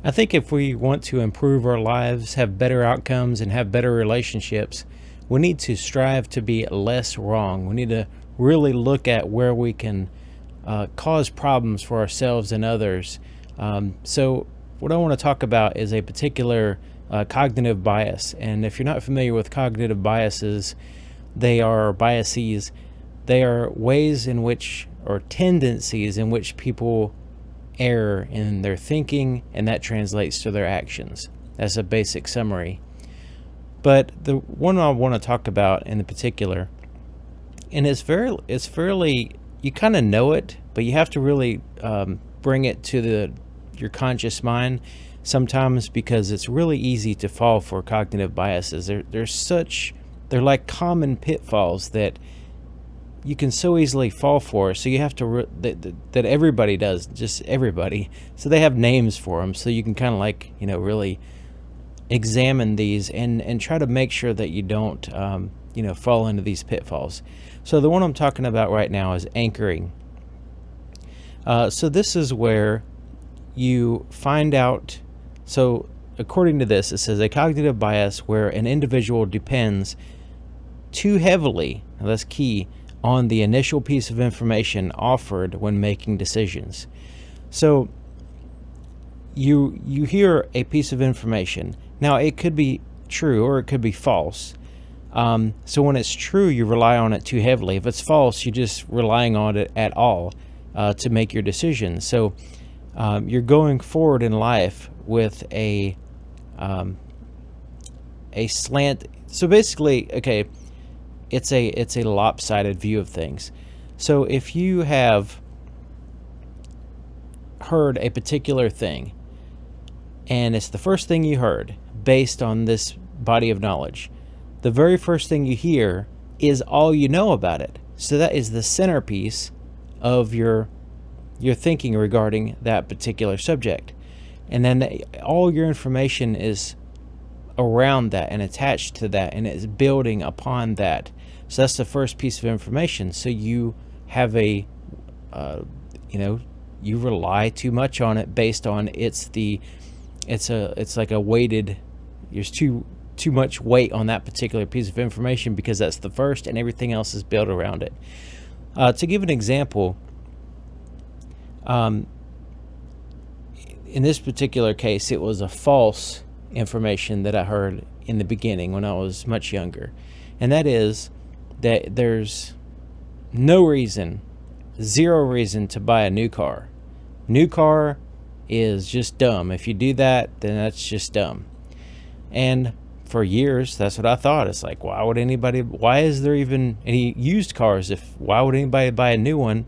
I think if we want to improve our lives, have better outcomes, and have better relationships, we need to strive to be less wrong. We need to really look at where we can cause problems for ourselves and others. So, what I want to talk about is a particular cognitive bias. And if you're not familiar with cognitive biases, they are biases. They are ways in which, or tendencies in which people error in their thinking, and that translates to their actions. That's a basic summary. But the one I want to talk about in particular, and it's fairly, you kind of know it, but you have to really bring it to your conscious mind sometimes, because it's really easy to fall for cognitive biases. They're like common pitfalls that you can so easily fall for. So you have to that everybody does, just everybody. So they have names for them, so you can kind of like, really examine these and try to make sure that you don't fall into these pitfalls. So the one I'm talking about right now is anchoring. So this is where you find out. So according to this, it says a cognitive bias where an individual depends too heavily, now that's key, on the initial piece of information offered when making decisions. So you hear a piece of information. Now it could be true or it could be false. So when it's true, you rely on it too heavily. If it's false, you're just relying on it at all to make your decisions. So you're going forward in life with a slant. So basically, okay, it's a lopsided view of things. So if you have heard a particular thing, and it's the first thing you heard based on this body of knowledge, the very first thing you hear is all you know about it. So that is the centerpiece of your thinking regarding that particular subject. And then all your information is around that and attached to that, and it's building upon that. So that's the first piece of information. So you have you rely too much on it based on it's like a weighted, there's too much weight on that particular piece of information because that's the first and everything else is built around it. To give an example, in this particular case, it was a false information that I heard in the beginning when I was much younger. And that is that there's zero reason to buy a new car. New car is just dumb. If you do that, then that's just dumb. And for years, that's what I thought. It's like, why is there even any used cars? Why would anybody buy a new one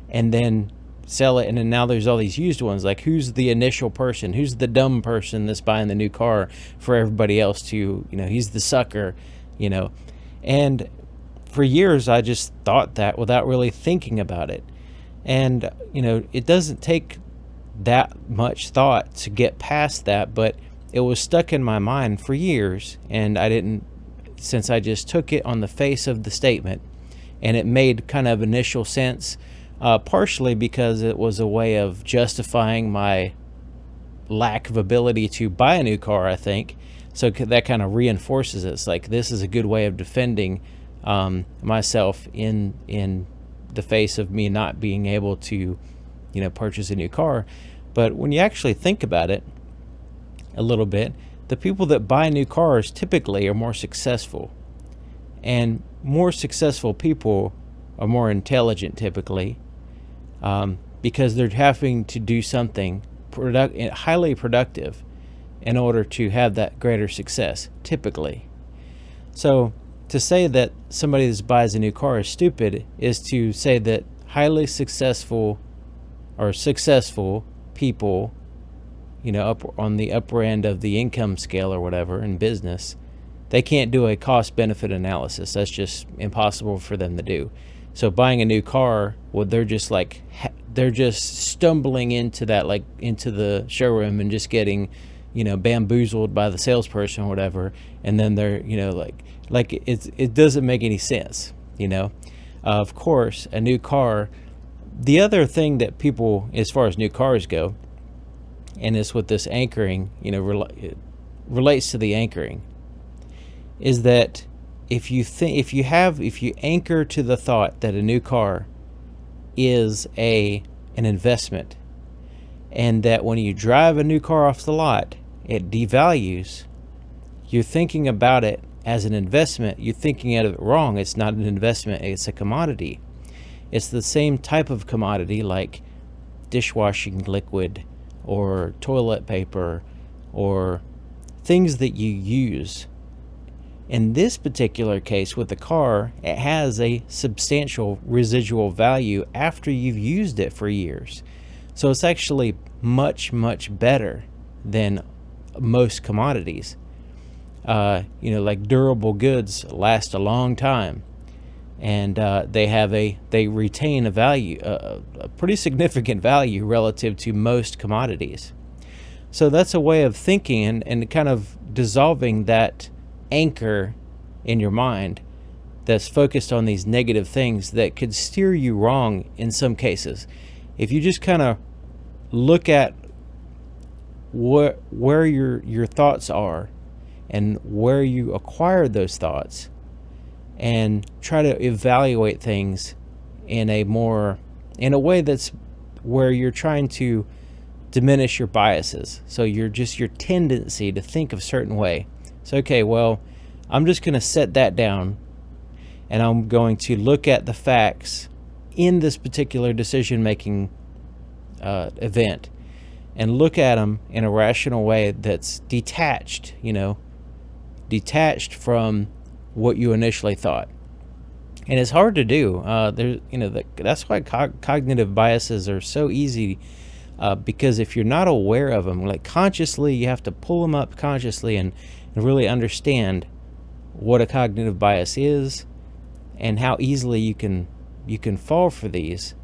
and then sell it? And then now there's all these used ones. Like, who's the initial person? Who's the dumb person that's buying the new car for everybody else to, he's the sucker, And for years, I just thought that without really thinking about it. And, it doesn't take that much thought to get past that, but it was stuck in my mind for years, and since I just took it on the face of the statement, and it made kind of initial sense, partially because it was a way of justifying my lack of ability to buy a new car, I think. So that kind of reinforces it. It's like, this is a good way of defending myself in the face of me not being able to, purchase a new car. But when you actually think about it a little bit, the people that buy new cars typically are more successful. And more successful people are more intelligent typically, because they're having to do something highly productive in order to have that greater success, typically. So to say that somebody that buys a new car is stupid is to say that highly successful people, up on the upper end of the income scale or whatever in business, they can't do a cost-benefit analysis. That's just impossible for them to do. So buying a new car, well, they're just stumbling into that, like into the showroom and just getting, bamboozled by the salesperson or whatever, and then they're, it doesn't make any sense. Of course, a new car. The other thing that people, as far as new cars go, and it's with this anchoring, it relates to the anchoring, is that if you anchor to the thought that a new car is an investment, and that when you drive a new car off the lot, it devalues, you're thinking about it as an investment. You're thinking of it wrong. It's not an investment, it's a commodity. It's the same type of commodity like dishwashing liquid or toilet paper or things that you use. In this particular case with the car, it has a substantial residual value after you've used it for years. So it's actually much, much better than most commodities. Like durable goods last a long time, and they retain a value, a pretty significant value relative to most commodities. So that's a way of thinking and kind of dissolving that anchor in your mind that's focused on these negative things that could steer you wrong in some cases. If you just kind of look at where your thoughts are and where you acquire those thoughts, and try to evaluate things in a way that's where you're trying to diminish your biases. So your tendency to think a certain way. So, okay, well, I'm just going to set that down, and I'm going to look at the facts in this particular decision-making event, and look at them in a rational way that's detached from what you initially thought. And it's hard to do. That's why cognitive biases are so easy, because if you're not aware of them, like consciously, you have to pull them up consciously and really understand what a cognitive bias is and how easily you can fall for these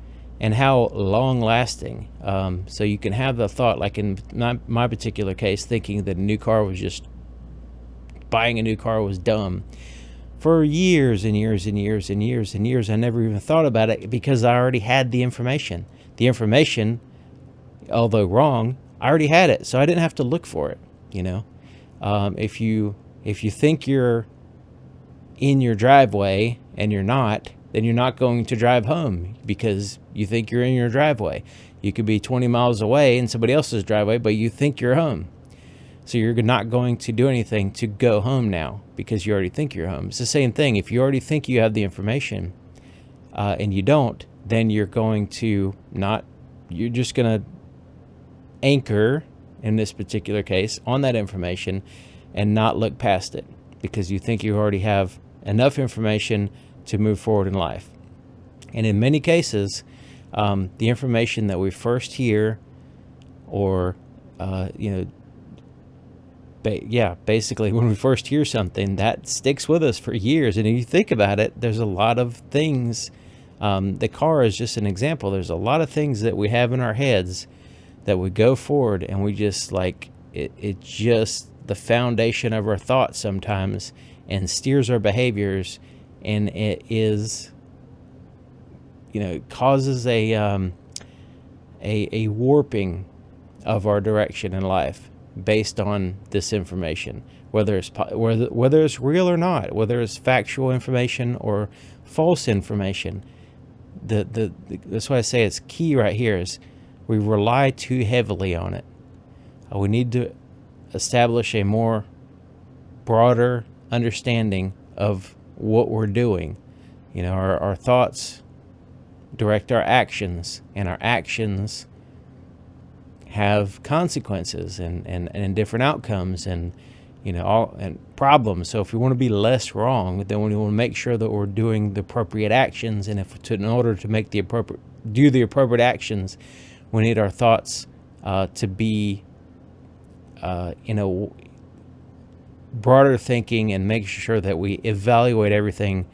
and how long lasting. So you can have the thought, like in my particular case, thinking that buying a new car was dumb. For years and years and years and years and years, I never even thought about it because I already had the information. The information, although wrong, I already had it, so I didn't have to look for it. If you think you're in your driveway and you're not, then you're not going to drive home because you think you're in your driveway. You could be 20 miles away in somebody else's driveway, but you think you're home. So you're not going to do anything to go home now because you already think you're home. It's the same thing. If you already think you have the information and you don't, then you're just going to anchor, in this particular case, on that information and not look past it because you think you already have enough information to move forward in life. And in many cases, the information that we first hear or, basically when we first hear something, that sticks with us for years. And if you think about it, there's a lot of things, the car is just an example. There's a lot of things that we have in our heads that we go forward and we just it's just the foundation of our thoughts sometimes and steers our behaviors, and it is, causes a warping of our direction in life based on this information, whether it's real or not, whether it's factual information or false information. That's why I say it's key right here is we rely too heavily on it. We need to establish a more broader understanding of what we're doing. Our thoughts direct our actions, and our actions have consequences and different outcomes and problems. So if we want to be less wrong, then we want to make sure that we're doing the appropriate actions, and in order to do the appropriate actions, we need our thoughts to be broader thinking and make sure that we evaluate everything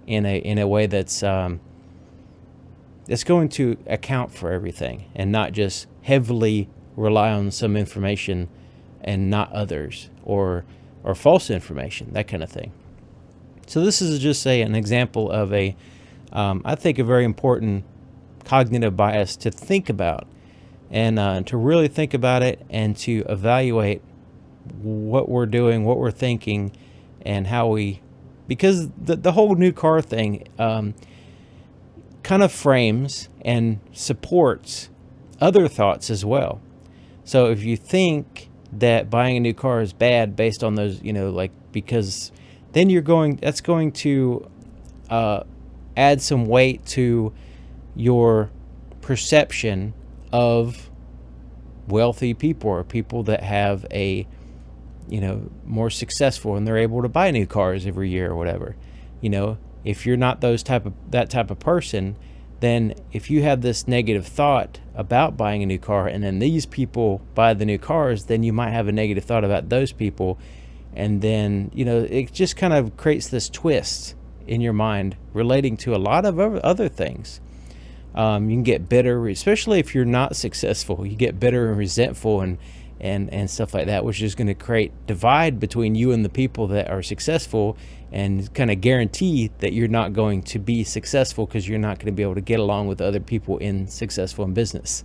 in a way that's going to account for everything and not just heavily rely on some information and not others, or false information, that kind of thing. So this is just an example of I think a very important cognitive bias to think about and to really think about it and to evaluate what we're doing, what we're thinking, and how we, because the whole new car thing kind of frames and supports other thoughts as well. So if you think that buying a new car is bad based on those, like, because then that's going to add some weight to your perception of wealthy people, or people that have a, more successful, and they're able to buy new cars every year or whatever. If you're not that type of person, then if you have this negative thought about buying a new car, and then these people buy the new cars, then you might have a negative thought about those people. And then, it just kind of creates this twist in your mind relating to a lot of other things. You can get bitter, especially if you're not successful. You get bitter and resentful and stuff like that, which is going to create divide between you and the people that are successful, and kind of guarantee that you're not going to be successful because you're not going to be able to get along with other people successful in business.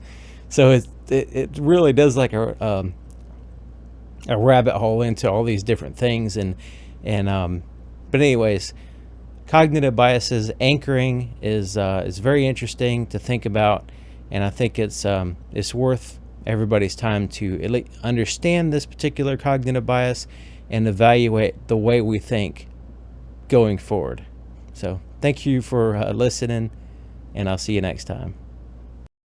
So it really does like a rabbit hole into all these different things. But anyways, cognitive biases, anchoring is very interesting to think about, and I think it's worth everybody's time to understand this particular cognitive bias and evaluate the way we think going forward. So thank you for listening, and I'll see you next time.